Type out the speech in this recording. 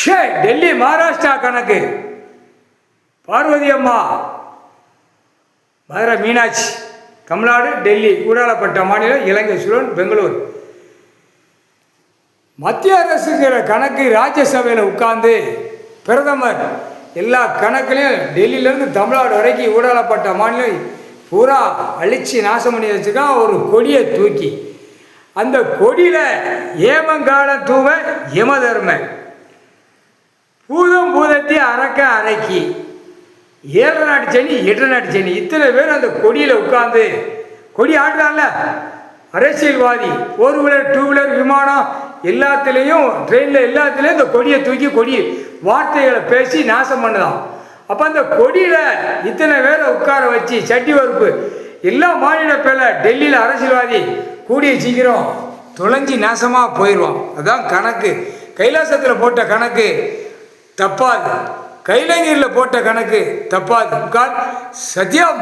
டெல்லி மகாராஷ்டிரா கணக்கு பார்வதி அம்மா மதுரை மீனாட்சி தமிழ்நாடு டெல்லி ஊடாளப்பட்ட மாநிலம் இலங்கை சுழன் பெங்களூர். மத்திய அரசுங்கிற கணக்கு ராஜ்யசபையில் உட்கார்ந்து பிரதமர் எல்லா கணக்குலையும் டெல்லியிலேருந்து தமிழ்நாடு வரைக்கும் ஊடாளப்பட்ட மாநிலம் பூரா அழிச்சு நாசம் பண்ணி வச்சுருக்கான். ஒரு கொடியை தூக்கி அந்த கொடியில் ஏமங்காலம் தூவ யமதர்ம பூதம் பூதத்தை அறக்க அரைக்கி 7 நாட்டு சனி 8 நாட்டு சனி இத்தனை பேர் அந்த கொடியில் உட்கார்ந்து கொடி ஆடுறான்ல. அரசியல்வாதி 4 வீலர் 2 வீலர் விமானம் எல்லாத்துலேயும் ட்ரெயினில் எல்லாத்துலேயும் இந்த கொடியை தூக்கி கொடி வார்த்தைகளை பேசி நாசம் பண்ணுதான். அப்போ அந்த கொடியில் இத்தனை பேரை உட்கார வச்சு சட்டி வறுப்பு எல்லா மாநில பேரில் டெல்லியில் அரசியல்வாதி கூடிய சீக்கிரம் தொலைஞ்சி நாசமாக போயிடுவான். அதுதான் கணக்கு. கைலாசத்தில் போட்ட கணக்கு தப்பாது, கைலங்கரில் போட்ட கணக்கு தப்பாது. சத்தியம்.